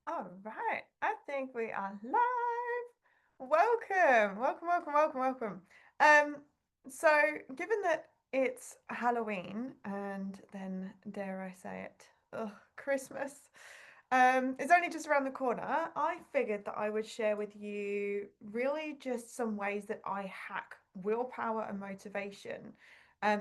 All right, I think we are live. Welcome, welcome, welcome, welcome, welcome. Um, so given that it's Halloween and then dare I say it, Christmas, is only just around the corner, I figured that I would share with you really just some ways that I hack willpower and motivation,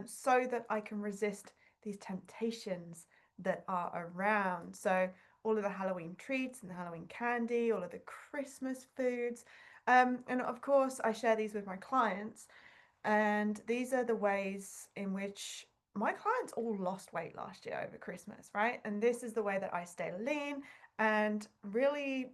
so that I can resist these temptations that are around. So all of the Halloween treats and the Halloween candy, all of the Christmas foods. And of course, I share these with my clients, and these are the ways in which my clients all lost weight last year over Christmas, right? And this is the way that I stay lean and really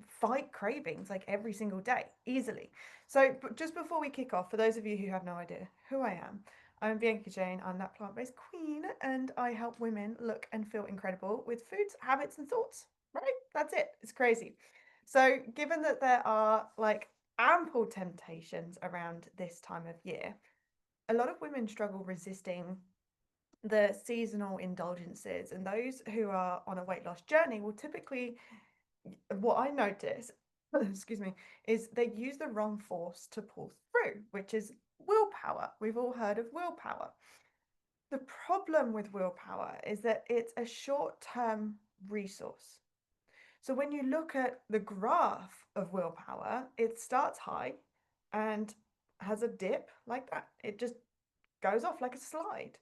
fight cravings like every single day easily. So, but just before we kick off, for those of you who have no idea who I am, I'm Bianca Jane. I'm that plant based queen, and I help women look and feel incredible with foods, habits, and thoughts. Right? That's it. It's crazy. So, given that there are like ample temptations around this time of year, a lot of women struggle resisting the seasonal indulgences, and those who are on a weight loss journey will typically, what I notice, excuse me, is they use the wrong force to pull through, which is willpower. We've all heard of willpower. The problem with willpower is that it's a short-term resource. So when you look at the graph of willpower, it starts high and has a dip like that. It just goes off like a slide.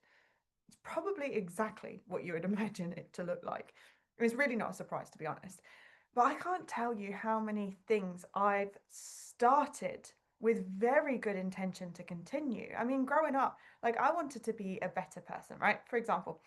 It's probably exactly what you would imagine it to look like. It's really not a surprise, to be honest. But I can't tell you how many things I've started with very good intention to continue. I mean, growing up, like I wanted to be a better person, right? For example,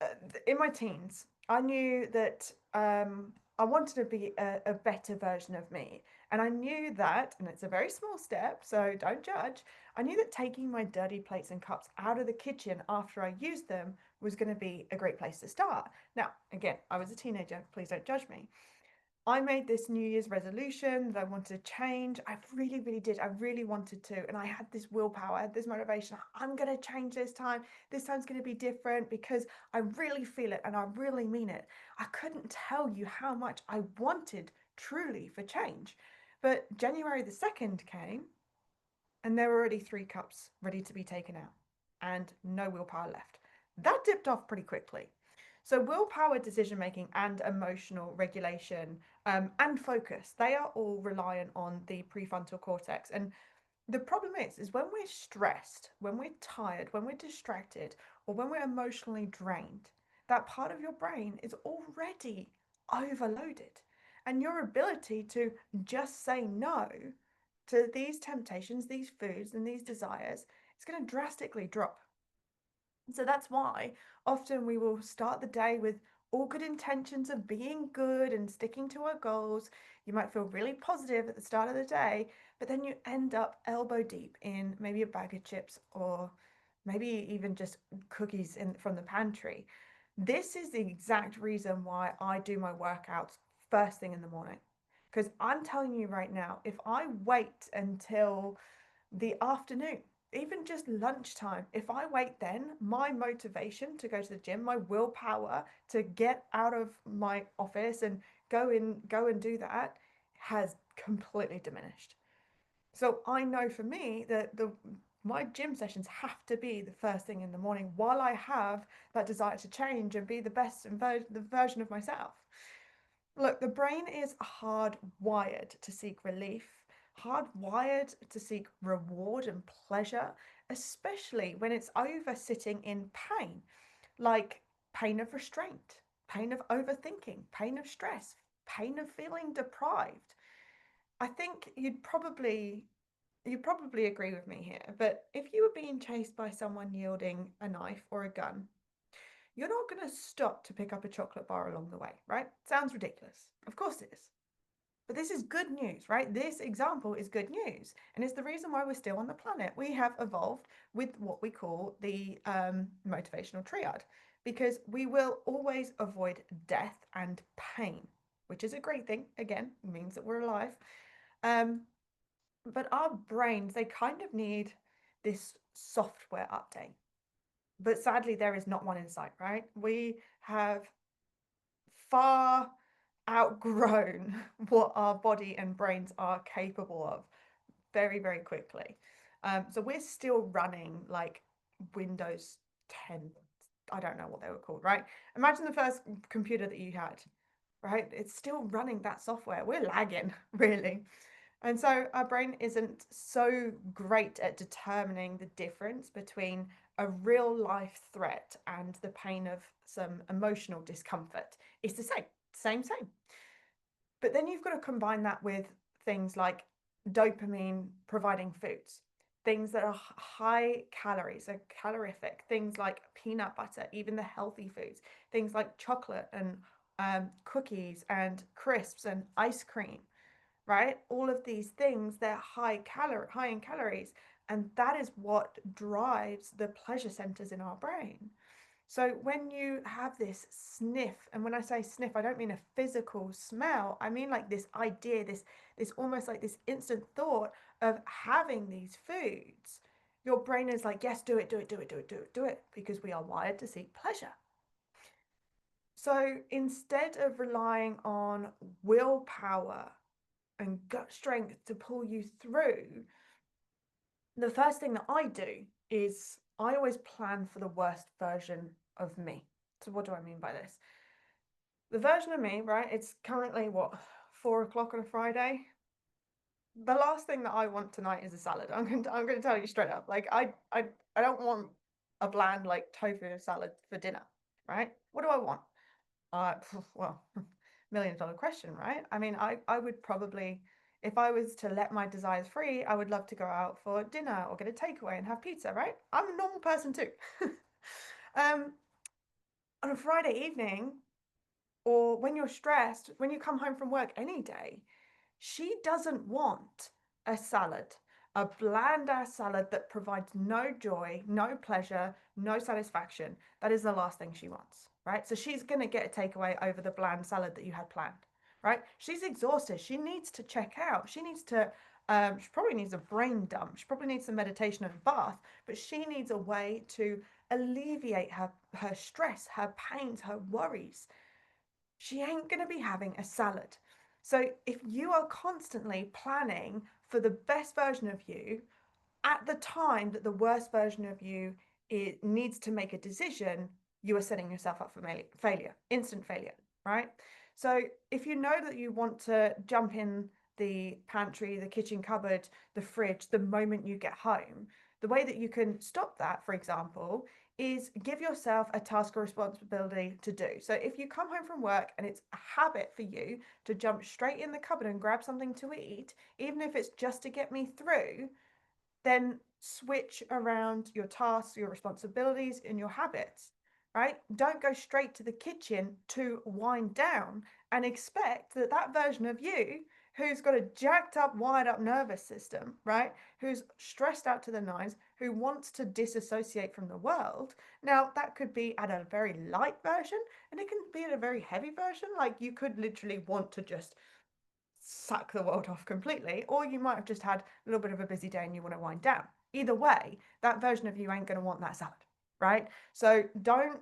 uh, in my teens, I knew that I wanted to be a better version of me. And I knew that, and it's a very small step, so don't judge. I knew that taking my dirty plates and cups out of the kitchen after I used them was going to be a great place to start. Now, again, I was a teenager, please don't judge me. I made this New Year's resolution that I wanted to change. I really, really did. I really wanted to. And I had this willpower, I had this motivation. I'm going to change this time. This time's going to be different because I really feel it and I really mean it. I couldn't tell you how much I wanted truly for change. But January the 2nd came and there were already 3 cups ready to be taken out and no willpower left. That dipped off pretty quickly. So, willpower, decision making, and emotional regulation and focus, they are all reliant on the prefrontal cortex. And the problem is when we're stressed, when we're tired, when we're distracted, or when we're emotionally drained, that part of your brain is already overloaded. And your ability to just say no to these temptations, these foods, and these desires is going to drastically drop. So that's why often we will start the day with all good intentions of being good and sticking to our goals. You might feel really positive at the start of the day, but then you end up elbow deep in maybe a bag of chips or maybe even just cookies from the pantry. This is the exact reason why I do my workouts first thing in the morning. Because I'm telling you right now, if I wait until the afternoon, even just lunchtime, if I wait then, my motivation to go to the gym, my willpower to get out of my office and go and do that has completely diminished. So I know for me that the my gym sessions have to be the first thing in the morning while I have that desire to change and be the best and the version of myself. Look, the brain is hardwired to seek relief, hardwired to seek reward and pleasure, especially when it's over sitting in pain, like pain of restraint, pain of overthinking, pain of stress, pain of feeling deprived. I think you'd probably agree with me here, but if you were being chased by someone yielding a knife or a gun, you're not going to stop to pick up a chocolate bar along the way, right? Sounds ridiculous. Of course it is. But this is good news, right? This example is good news. And it's the reason why we're still on the planet. We have evolved with what we call the motivational triad because we will always avoid death and pain, which is a great thing. Again, it means that we're alive. Um, but our brains, they kind of need this software update. But sadly, there is not one in sight, right? We have far outgrown what our body and brains are capable of very, very quickly. So we're still running like Windows 10. I don't know what they were called, right? Imagine the first computer that you had, right? It's still running that software. We're lagging, really. And so our brain isn't so great at determining the difference between a real life threat and the pain of some emotional discomfort. It's the same. But then you've got to combine that with things like dopamine providing foods, things that are high calories, are calorific, things like peanut butter, even the healthy foods, things like chocolate and cookies and crisps and ice cream, right? All of these things, they're high in calories, and that is what drives the pleasure centers in our brain. So when you have this sniff, and when I say sniff, I don't mean a physical smell. I mean like this idea, this almost like this instant thought of having these foods. Your brain is like, yes, do it, do it, do it, do it, do it, do it, because we are wired to seek pleasure. So instead of relying on willpower and gut strength to pull you through, the first thing that I do is I always plan for the worst version of me. So what do I mean by this? The version of me, right? It's currently what, 4 o'clock on a Friday. The last thing that I want tonight is a salad. I'm going to tell you straight up. Like I don't want a bland like tofu salad for dinner, right? What do I want? Well, $1 million question, right? I mean, I would probably, if I was to let my desires free, I would love to go out for dinner or get a takeaway and have pizza, right? I'm a normal person too. um, on a Friday evening, or when you're stressed, when you come home from work any day, she doesn't want a salad, a bland ass salad that provides no joy, no pleasure, no satisfaction. That is the last thing she wants, right? So she's going to get a takeaway over the bland salad that you had planned, right? She's exhausted. She needs to check out. She needs to, she probably needs a brain dump. She probably needs some meditation and a bath, but she needs a way to alleviate her stress, her pains, her worries. She ain't going to be having a salad. So if you are constantly planning for the best version of you at the time that the worst version of you needs to make a decision, you are setting yourself up for failure, instant failure, right? So if you know that you want to jump in the pantry, the kitchen cupboard, the fridge the moment you get home, the way that you can stop that, for example, is give yourself a task or responsibility to do. So if you come home from work and it's a habit for you to jump straight in the cupboard and grab something to eat, even if it's just to get me through, then switch around your tasks, your responsibilities, and your habits, right? Don't go straight to the kitchen to wind down and expect that that version of you who's got a jacked up, wired up nervous system, right? Who's stressed out to the nines, who wants to disassociate from the world. Now, that could be at a very light version and it can be at a very heavy version. Like you could literally want to just suck the world off completely, or you might have just had a little bit of a busy day and you want to wind down. Either way, that version of you ain't going to want that salad, right? So don't.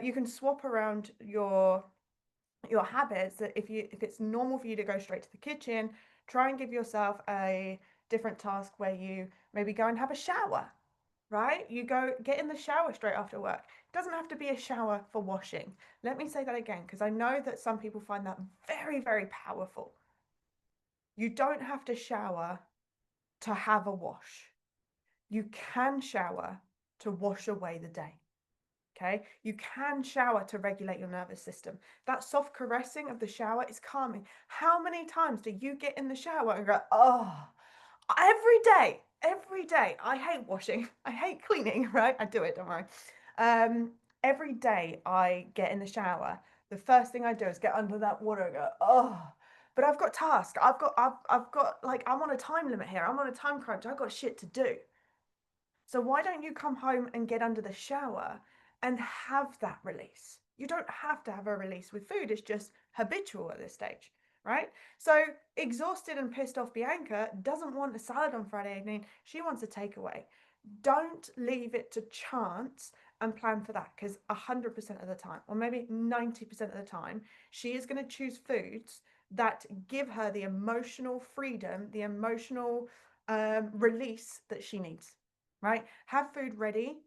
You can swap around your habits. That if it's normal for you to go straight to the kitchen, try and give yourself a different task where you maybe go and have a shower, right? You go get in the shower straight after work. It doesn't have to be a shower for washing. Let me say that again, because I know that some people find that very, very powerful. You don't have to shower to have a wash. You can shower to wash away the day. Okay, you can shower to regulate your nervous system. That soft caressing of the shower is calming. How many times do you get in the shower and go, oh, every day. I hate washing, I hate cleaning, right? I do it, don't worry. Every day I get in the shower, the first thing I do is get under that water and go, oh, but I've got tasks. I've got like, I'm on a time limit here. I'm on a time crunch. I've got shit to do. So why don't you come home and get under the shower and have that release? You don't have to have a release with food. It's just habitual at this stage, right? So exhausted and pissed off Bianca doesn't want a salad on Friday evening. She wants a takeaway. Don't leave it to chance and plan for that, because 100% of the time, or maybe 90% of the time, she is going to choose foods that give her the emotional freedom, the emotional release that she needs, right? Have food ready,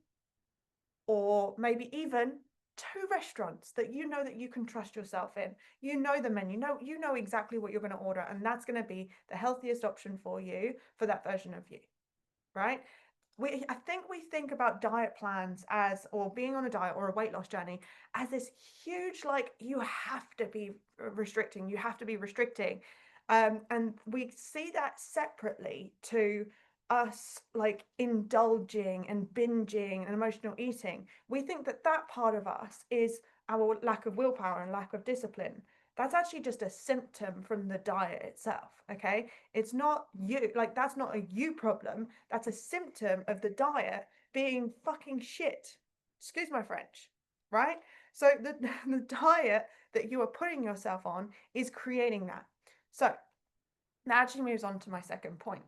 or maybe even two restaurants that you can trust yourself in. You know the menu, you know exactly what you're going to order, and that's going to be the healthiest option for you, for that version of you, right? I think we think about diet plans as, or being on a diet or a weight loss journey, as this huge, like, you have to be restricting, and we see that separately to us, like, indulging and binging and emotional eating. We think that that part of us is our lack of willpower and lack of discipline. That's actually just a symptom from the diet itself, okay? It's not you, like, that's not a you problem. That's a symptom of the diet being fucking shit. Excuse my French, right? So the diet that you are putting yourself on is creating that. So that actually moves on to my second point.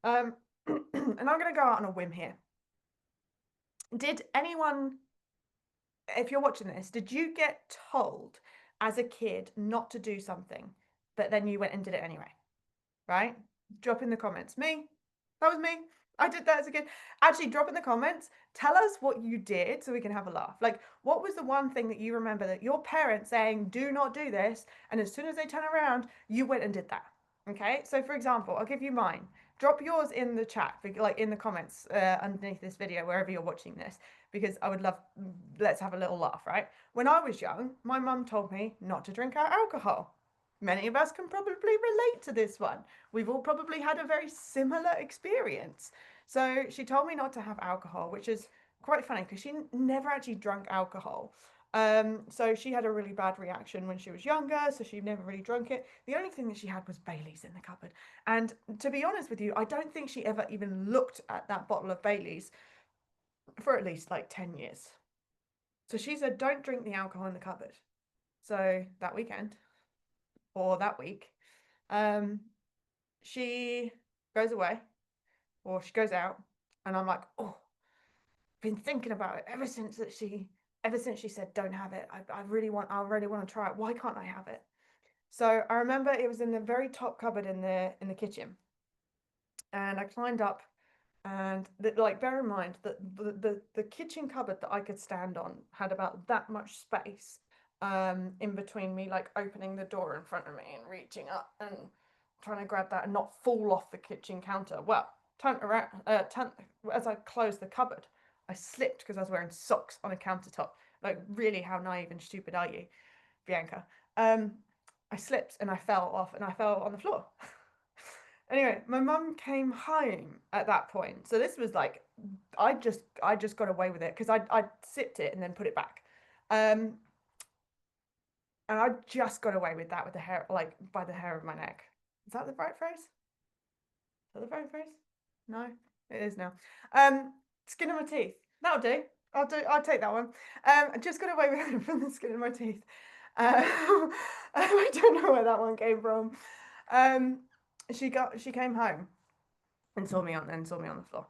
And I'm going to go out on a whim here. Did anyone, if you're watching this, did you get told as a kid not to do something, but then you went and did it anyway? Right? Drop in the comments. Me. That was me. I did that as a kid. Actually, drop in the comments. Tell us what you did so we can have a laugh. Like, what was the one thing that you remember that your parents saying, do not do this, and as soon as they turn around, you went and did that? Okay, so for example, I'll give you mine. Drop yours in the chat, like in the comments underneath this video, wherever you're watching this, because I would love, let's have a little laugh, right? When I was young, my mum told me not to drink alcohol. Many of us can probably relate to this one. We've all probably had a very similar experience. So she told me not to have alcohol, which is quite funny because she never actually drank alcohol. So she had a really bad reaction when she was younger, so she never really drank it. The only thing that she had was Bailey's in the cupboard. And to be honest with you, I don't think she ever even looked at that bottle of Bailey's for at least like 10 years. So she said, don't drink the alcohol in the cupboard. So that weekend, or that week, she goes away, or she goes out, and I'm like, oh, been thinking about it ever since she said don't have it. I really want to try it. Why can't I have it? So I remember it was in the very top cupboard in the kitchen, and I climbed up, and like, bear in mind that the kitchen cupboard that I could stand on had about that much space in between me, like opening the door in front of me and reaching up and trying to grab that and not fall off the kitchen counter. Well, as I closed the cupboard, I slipped because I was wearing socks on a countertop. Like, really, how naive and stupid are you, Bianca? I slipped and I fell off and I fell on the floor. Anyway, my mum came home at that point. So this was like, I just got away with it because I sipped it and then put it back. And I just got away with that with the hair, like by the hair of my neck. Is that the right phrase? Is that the right phrase? No, it is now. Skin of my teeth. That'll do. I'll take that one. I just got away with it from the skin of my teeth. I don't know where that one came from. She came home and saw me on the floor.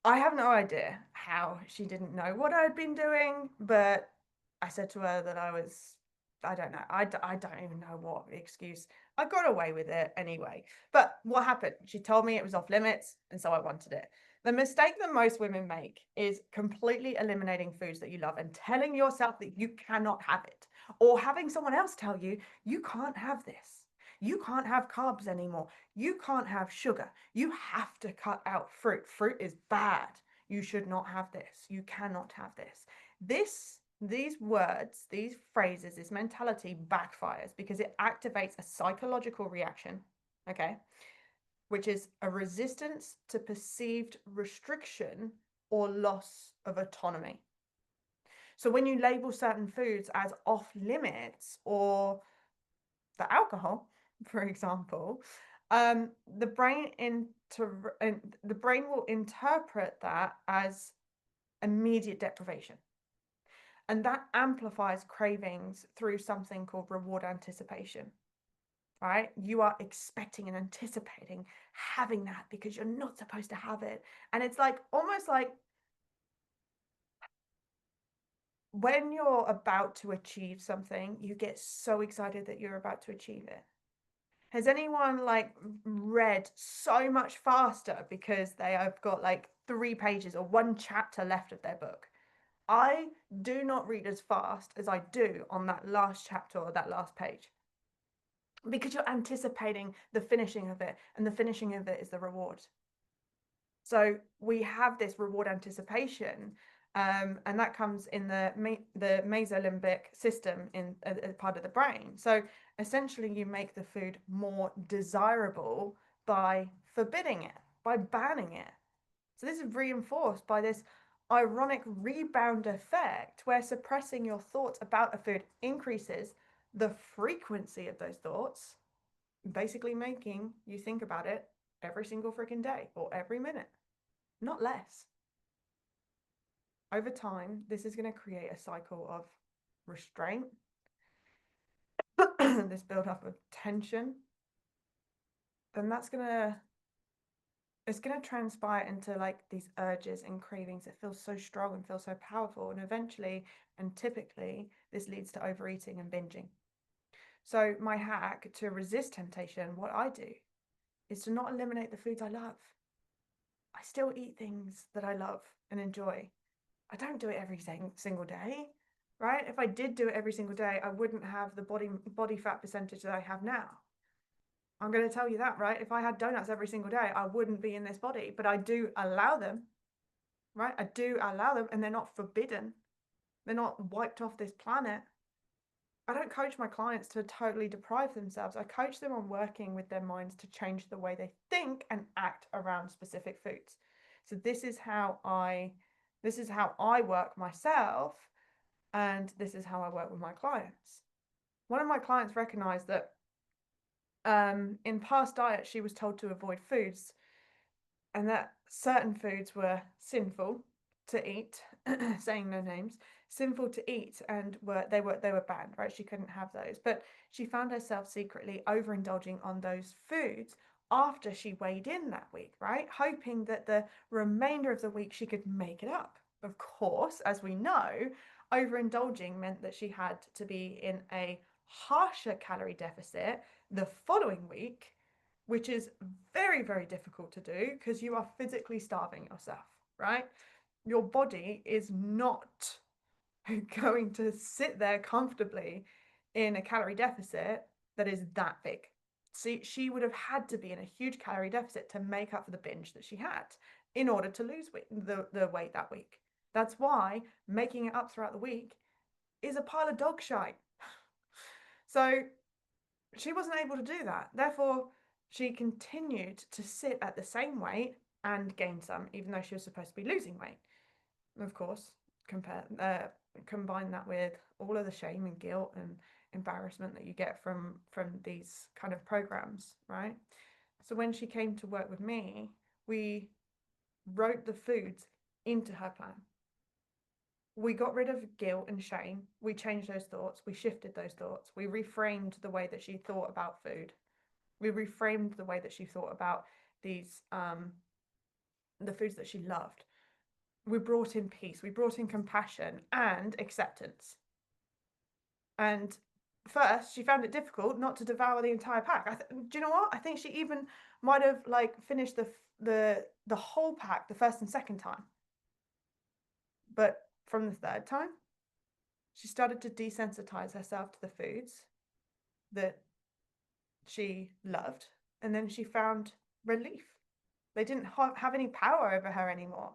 I have no idea how she didn't know what I'd been doing, but I said to her that I don't know. I don't even know what excuse. I got away with it anyway. But what happened? She told me it was off limits, and so I wanted it. The mistake that most women make is completely eliminating foods that you love and telling yourself that you cannot have it, or having someone else tell you, you can't have this. You can't have carbs anymore. You can't have sugar. You have to cut out fruit. Fruit is bad. You should not have this. You cannot have this. These words, these phrases, this mentality backfires because it activates a psychological reaction, okay, which is a resistance to perceived restriction or loss of autonomy. So when you label certain foods as off limits, or the alcohol, for example, the brain will interpret that as immediate deprivation. And that amplifies cravings through something called reward anticipation, right? You are expecting and anticipating having that because you're not supposed to have it. And it's like almost like when you're about to achieve something, you get so excited that you're about to achieve it. Has anyone like read so much faster because they have got like 3 pages or one chapter left of their book? I do not read as fast as I do on that last chapter or that last page because you're anticipating the finishing of it, and the finishing of it is the reward. So we have this reward anticipation, and that comes in the mesolimbic system in as part of the brain. So essentially, you make the food more desirable by forbidding it, by banning it. So this is reinforced by this ironic rebound effect where suppressing your thoughts about a food increases the frequency of those thoughts, basically making you think about it every single freaking day or every minute, not less. Over time, this is going to create a cycle of restraint, this build up of tension, then that's going to it's going to transpire into like these urges and cravings that feel so strong and feel so powerful, and eventually and typically this leads to overeating and binging. So my hack to resist temptation, what I do, is to not eliminate the foods I love. I still eat things that I love and enjoy. I don't do it every single day, right? If I did do it every single day, I wouldn't have the body fat percentage that I have now. I'm going to tell you that, right? If I had donuts every single day, I wouldn't be in this body, but I do allow them, right? I do allow them, and they're not forbidden. They're not wiped off this planet. I don't coach my clients to totally deprive themselves. I coach them on working with their minds to change the way they think and act around specific foods. So this is how I work myself, and this is how I work with my clients. One of my clients recognized that in past diets she was told to avoid foods, and that certain foods were sinful to eat, saying no names, sinful to eat, and they were banned, right? She couldn't have those. But she found herself secretly overindulging on those foods after she weighed in that week, right? Hoping that the remainder of the week she could make it up. Of course, as we know, overindulging meant that she had to be in a harsher calorie deficit the following week, which is very, very difficult to do because you are physically starving yourself, right? Your body is not going to sit there comfortably in a calorie deficit that is that big. See, she would have had to be in a huge calorie deficit to make up for the binge that she had in order to lose the weight that week. That's why making it up throughout the week is a pile of dog shite. So she wasn't able to do that. Therefore, she continued to sit at the same weight and gain some, even though she was supposed to be losing weight. Of course, combine that with all of the shame and guilt and embarrassment that you get from these kind of programs, right? So when she came to work with me, we wrote the foods into her plan. We got rid of guilt and shame. We changed those thoughts. We shifted those thoughts. We reframed the way that she thought about food. We reframed the way that she thought about these the foods that she loved. We brought in peace. We brought in compassion and acceptance. And first, she found it difficult not to devour the entire pack. Do you know what? I think she even might have like finished the whole pack the first and second time. But from the third time, she started to desensitize herself to the foods that she loved, and then she found relief. They didn't have any power over her anymore.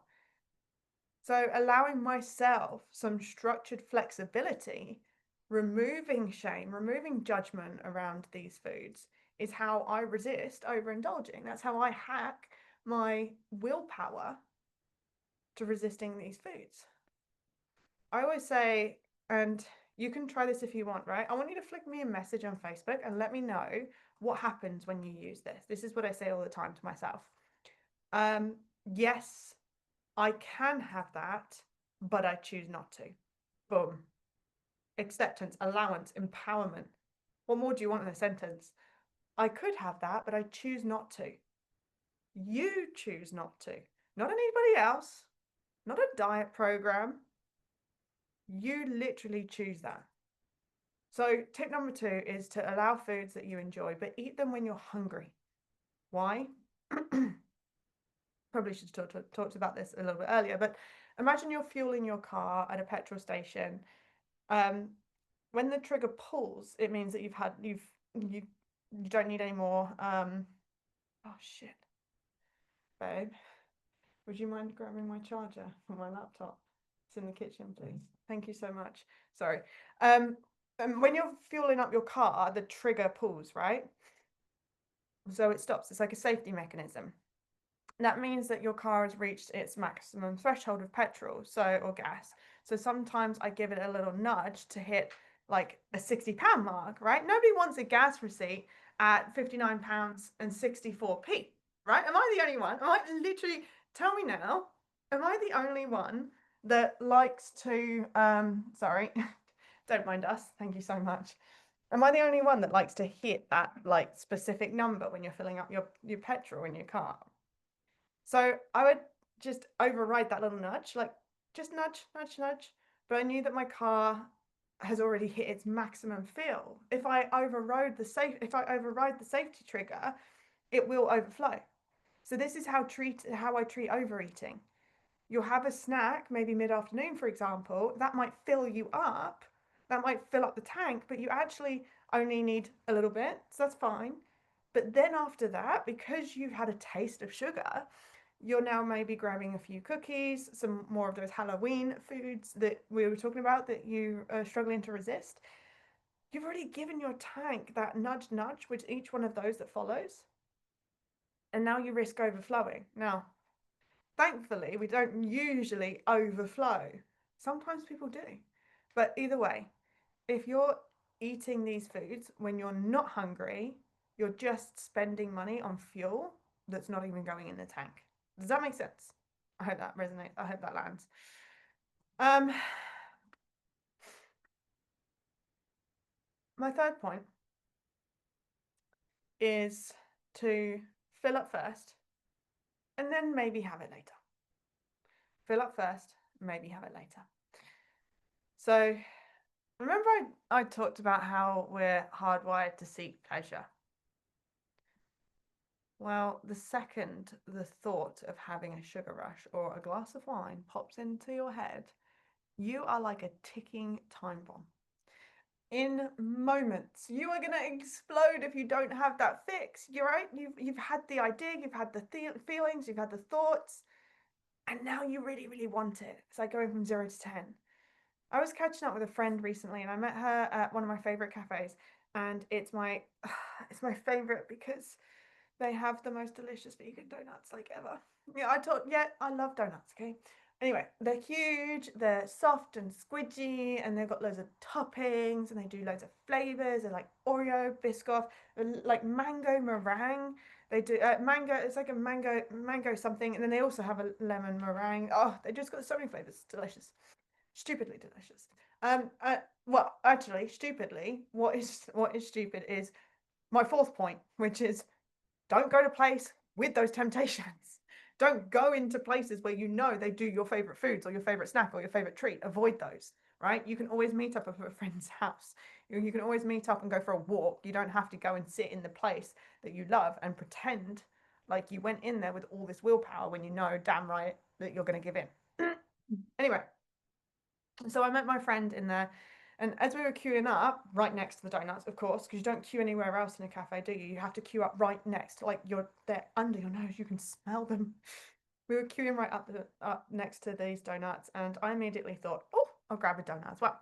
So allowing myself some structured flexibility, removing shame, removing judgment around these foods is how I resist overindulging. That's how I hack my willpower to resisting these foods. I always say, and you can try this if you want, right? I want you to flick me a message on Facebook and let me know what happens when you use this. This is what I say all the time to myself. Yes, I can have that, but I choose not to. Boom. Acceptance, allowance, empowerment. What more do you want in a sentence? I could have that, but I choose not to. You choose not to. Not anybody else, not a diet program, You literally choose that. So, tip number two is to allow foods that you enjoy, but eat them when you're hungry. Why? Probably should have talked about this a little bit earlier, but imagine you're fueling your car at a petrol station. Um, when the trigger pulls, it means that you you don't need any more. Oh shit, babe, would you mind grabbing my charger for my laptop? It's in the kitchen, please. Thank you so much. Sorry. Um, when you're fueling up your car, the trigger pulls, right? So it stops. It's like a safety mechanism. That means that your car has reached its maximum threshold of petrol, or gas. So sometimes I give it a little nudge to hit like a £60 mark, right? Nobody wants a gas receipt at £59 and 64p, right? Am I the only one? Am I literally, tell me now, am I the only one that likes to, sorry, don't mind us, thank you so much. Am I the only one that likes to hit that like specific number when you're filling up your petrol in your car? So I would just override that little nudge, like just nudge, nudge, nudge. But I knew that my car has already hit its maximum feel. If I override the safety trigger, it will overflow. So this is how I treat overeating. You'll have a snack, maybe mid-afternoon, for example, that might fill you up, that might fill up the tank, but you actually only need a little bit, so that's fine. But then after that, because you've had a taste of sugar, you're now maybe grabbing a few cookies, some more of those Halloween foods that we were talking about that you are struggling to resist. You've already given your tank that nudge nudge with each one of those that follows. And now you risk overflowing. Now, thankfully, we don't usually overflow. Sometimes people do. But either way, if you're eating these foods when you're not hungry, you're just spending money on fuel that's not even going in the tank. Does that make sense? I hope that resonates. I hope that lands. Um, my third point is to fill up first and then maybe have it later. Fill up first, maybe have it later. So remember I talked about how we're hardwired to seek pleasure. Well, the second the thought of having a sugar rush or a glass of wine pops into your head, you are like a ticking time bomb. In moments, you are going to explode if you don't have that fix. You're right. You've had the idea, you've had the feelings, you've had the thoughts, and now you really, really want it. It's like going from 0 to 10. I was catching up with a friend recently, and I met her at one of my favorite cafes, and it's my favorite because they have the most delicious vegan donuts like ever. Yeah, I love donuts, okay? Anyway, they're huge, they're soft and squidgy, and they've got loads of toppings, and they do loads of flavors. They're like Oreo, Biscoff, like mango meringue. They do mango, it's like a mango something, and then they also have a lemon meringue. Oh, they just got so many flavors. It's delicious. Stupidly delicious. Well, actually, stupidly, what is stupid is my fourth point, which is don't go to place with those temptations. Don't go into places where you know they do your favorite foods or your favorite snack or your favorite treat. Avoid those, right? You can always meet up at a friend's house. You can always meet up and go for a walk. You don't have to go and sit in the place that you love and pretend like you went in there with all this willpower when you know damn right that you're going to give in. Anyway, so I met my friend in there, and as we were queuing up, right next to the donuts, of course, because you don't queue anywhere else in a cafe, do you? You have to queue up right next, like they're under your nose, you can smell them. We were queuing right up next to these donuts, and I immediately thought, oh, I'll grab a donut as well.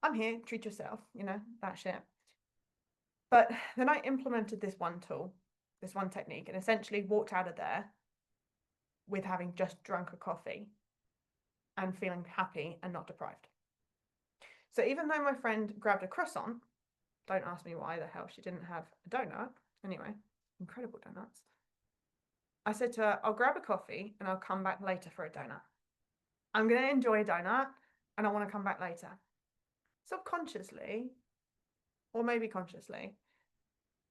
I'm here, treat yourself, that shit. But then I implemented this one tool, this one technique, and essentially walked out of there with having just drunk a coffee and feeling happy and not deprived. So even though my friend grabbed a croissant, don't ask me why the hell she didn't have a donut. Anyway, incredible donuts. I said to her, I'll grab a coffee and I'll come back later for a donut. I'm going to enjoy a donut and I want to come back later. Subconsciously, or maybe consciously,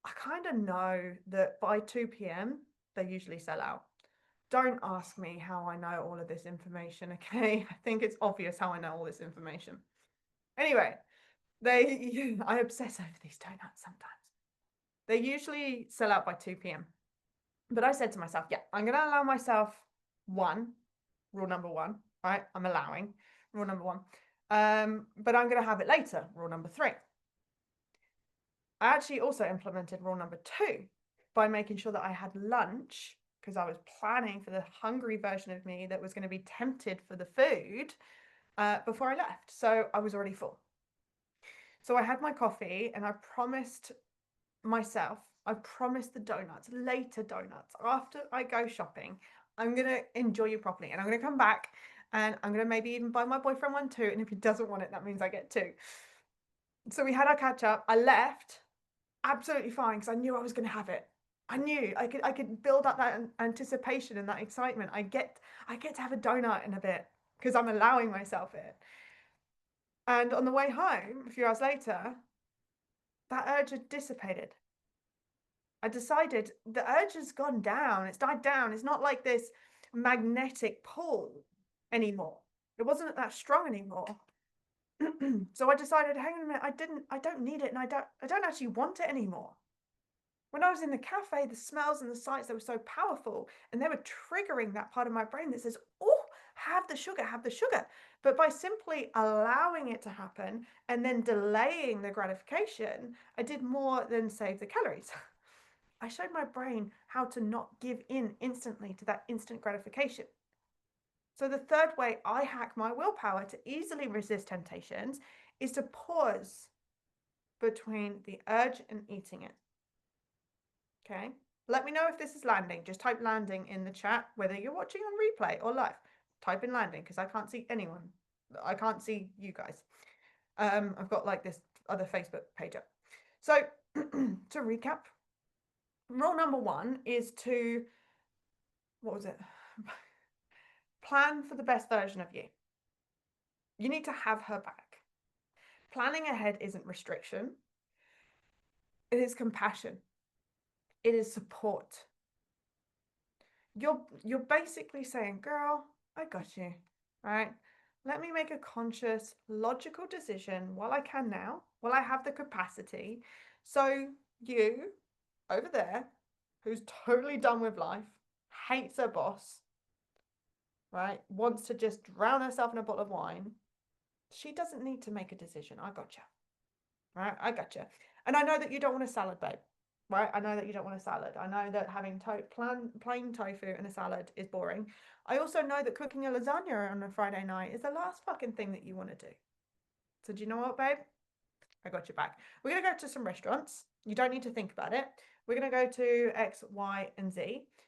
I kind of know that by 2 p.m. they usually sell out. Don't ask me how I know all of this information, okay? I think it's obvious how I know all this information. Anyway, I obsess over these donuts sometimes. They usually sell out by 2 p.m. But I said to myself, yeah, I'm going to allow myself one, rule number one, right? I'm allowing, rule number one. But I'm going to have it later, rule number three. I actually also implemented rule number two by making sure that I had lunch because I was planning for the hungry version of me that was going to be tempted for the food before I left. So I was already full. So I had my coffee and I promised myself, I promised the donuts, later donuts, after I go shopping, I'm going to enjoy you properly and I'm going to come back and I'm going to maybe even buy my boyfriend one too. And if he doesn't want it, that means I get two. So we had our catch up. I left absolutely fine because I knew I was going to have it. I knew I could build up that anticipation and that excitement. I get to have a donut in a bit because I'm allowing myself it. And on the way home, a few hours later, that urge had dissipated. I decided the urge has gone down. It's died down. It's not like this magnetic pull anymore. It wasn't that strong anymore. So I decided, hang on a minute, I don't need it and I don't actually want it anymore. When I was in the cafe, the smells and the sights, they were so powerful and they were triggering that part of my brain that says, oh, have the sugar, have the sugar. But by simply allowing it to happen and then delaying the gratification, I did more than save the calories. I showed my brain how to not give in instantly to that instant gratification. So the third way I hack my willpower to easily resist temptations is to pause between the urge and eating it. Okay? Let me know if this is landing. Just type landing in the chat, whether you're watching on replay or live. Type in landing because I can't see anyone. I can't see you guys. I've got like this other Facebook page up. So to recap, rule number one is to, what was it? Plan for the best version of you. You need to have her back. Planning ahead isn't restriction. It is compassion. It is support. You're basically saying, girl, I got you, right? Let me make a conscious, logical decision while I can now, while I have the capacity. So you, over there, who's totally done with life, hates her boss, right? Wants to just drown herself in a bottle of wine. She doesn't need to make a decision. I gotcha. Right? I gotcha. And I know that you don't want a salad, babe. Right? I know that you don't want a salad. I know that having plain tofu and a salad is boring. I also know that cooking a lasagna on a Friday night is the last fucking thing that you want to do. So do you know what, babe? I got your back. We're going to go to some restaurants. You don't need to think about it. We're going to go to X, Y, and Z.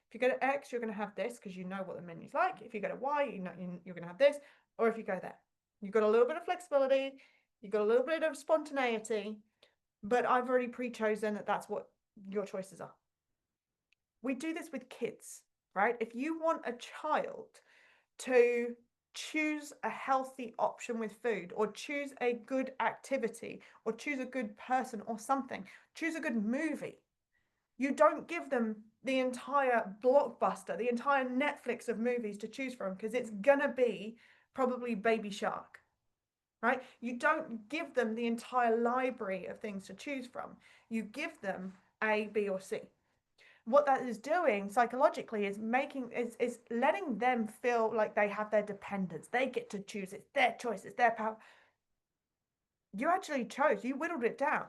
If you go to X, you're going to have this because you know what the menu's like. If you go to Y, you know you're going to have this. Or if you go there, you've got a little bit of flexibility. You've got a little bit of spontaneity. But I've already pre-chosen that that's what your choices are. We do this with kids, right? If you want a child to choose a healthy option with food or choose a good activity or choose a good person or something, choose a good movie, you don't give them the entire blockbuster, the entire Netflix of movies to choose from because it's gonna be probably Baby Shark, right? You don't give them the entire library of things to choose from. You give them A, B, or C. What that is doing psychologically is is letting them feel like they have their dependence. They get to choose. It's their choice. It's their power. You actually chose. You whittled it down.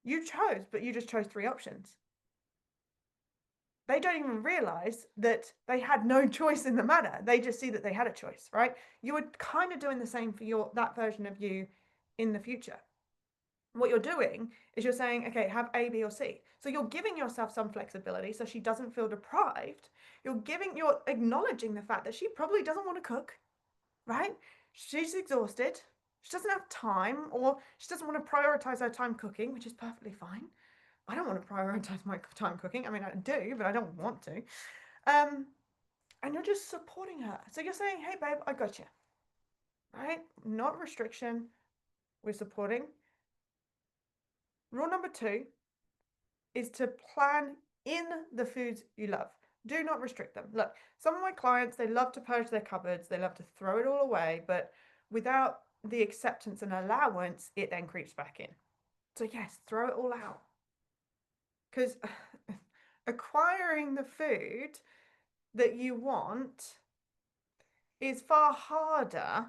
You chose, but you just chose three options. They don't even realize that they had no choice in the matter. They just see that they had a choice, right? You were kind of doing the same for that version of you in the future. What you're doing is you're saying, okay, have A, B, or C. So you're giving yourself some flexibility so she doesn't feel deprived. You're acknowledging the fact that she probably doesn't want to cook, right? She's exhausted. She doesn't have time, or she doesn't want to prioritize her time cooking, which is perfectly fine. I don't want to prioritize my time cooking. I mean, I do, but I don't want to. And you're just supporting her. So you're saying, hey, babe, I got you, right? Not restriction. We're supporting. Rule number two is to plan in the foods you love. Do not restrict them. Look, some of my clients, they love to purge their cupboards, they love to throw it all away, but without the acceptance and allowance, it then creeps back in. So, yes, throw it all out. Because acquiring the food that you want is far harder.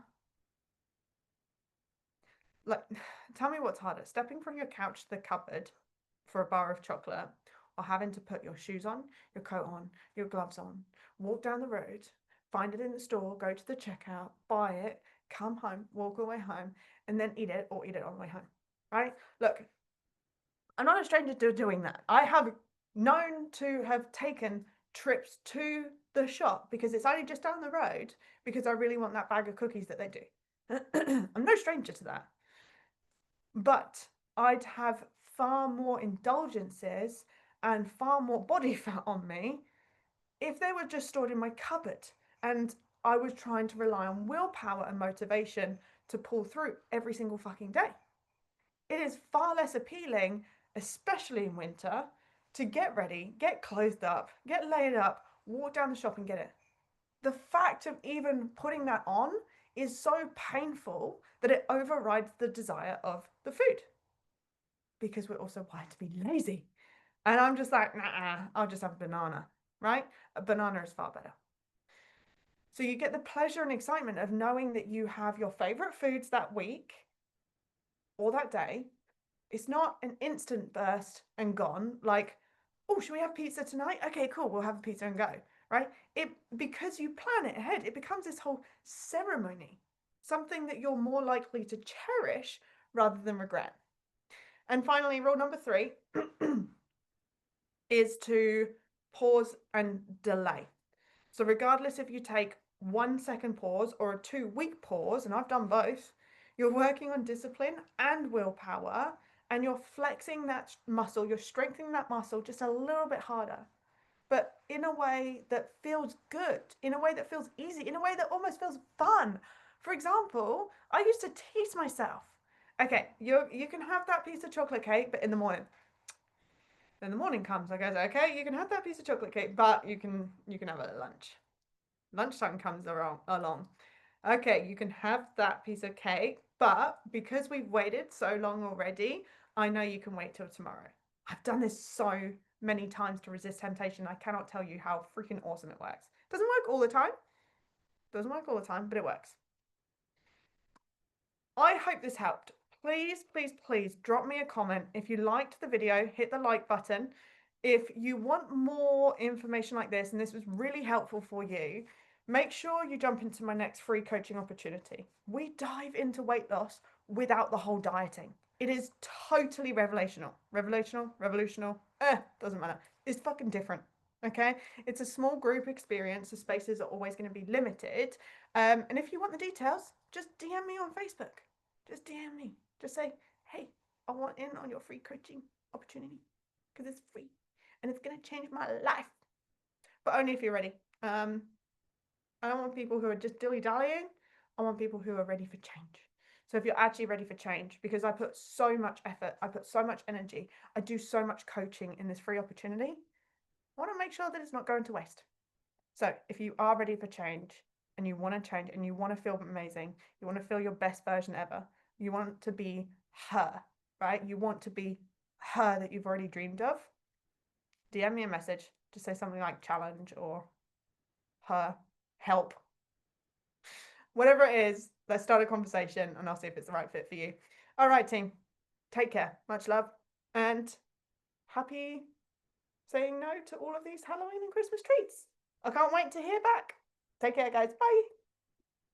Like, tell me what's harder, stepping from your couch to the cupboard for a bar of chocolate, or having to put your shoes on, your coat on, your gloves on, walk down the road, find it in the store, go to the checkout, buy it, come home, walk all the way home, and then eat it or eat it on the way home, right? Look, I'm not a stranger to doing that. I have known to have taken trips to the shop because it's only just down the road because I really want that bag of cookies that they do. I'm no stranger to that. But I'd have far more indulgences and far more body fat on me if they were just stored in my cupboard and I was trying to rely on willpower and motivation to pull through every single fucking day. It is far less appealing, especially in winter, to get ready, get clothed up, get laid up, walk down the shop and get it. The fact of even putting that on is so painful that it overrides the desire of the food because we're also wired to be lazy. And I'm just like, nah, I'll just have a banana, right? A banana is far better. So you get the pleasure and excitement of knowing that you have your favorite foods that week or that day. It's not an instant burst and gone, like, oh, should we have pizza tonight? Okay, cool, we'll have a pizza and go, right? It, because you plan it ahead, it becomes this whole ceremony, something that you're more likely to cherish rather than regret. And finally, rule number 3 is to pause and delay. So regardless if you take 1 second pause or a 2 week pause, and I've done both, you're working on discipline and willpower, and you're flexing that muscle, you're strengthening that muscle just a little bit harder, but in a way that feels good, in a way that feels easy, in a way that almost feels fun. For example, I used to tease myself. Okay, you can have that piece of chocolate cake, but in the morning. Then the morning comes, I goes, okay, you can have that piece of chocolate cake, but you can have it at lunch. Lunchtime comes along. Okay, you can have that piece of cake, but because we've waited so long already, I know you can wait till tomorrow. I've done this so many times to resist temptation. I cannot tell you how freaking awesome it works. Doesn't work all the time. Doesn't work all the time, but it works. I hope this helped. Please, please, please drop me a comment. If you liked the video, hit the like button. If you want more information like this, and this was really helpful for you, make sure you jump into my next free coaching opportunity. We dive into weight loss without the whole dieting. It is totally revelational. Revolutional, doesn't matter. It's fucking different. Okay? It's a small group experience. The spaces are always going to be limited. And if you want the details, just DM me on Facebook. Just DM me. Just say, hey, I want in on your free coaching opportunity because it's free and it's going to change my life. But only if you're ready. I don't want people who are just dilly-dallying. I want people who are ready for change. So if you're actually ready for change, because I put so much effort, I put so much energy, I do so much coaching in this free opportunity, I want to make sure that it's not going to waste. So if you are ready for change and you want to change and you want to feel amazing, you want to feel your best version ever, you want to be her, right? You want to be her that you've already dreamed of, DM me a message. Just say something like challenge or her, help. Whatever it is, let's start a conversation and I'll see if it's the right fit for you. All right, team. Take care. Much love. And happy saying no to all of these Halloween and Christmas treats. I can't wait to hear back. Take care, guys. Bye.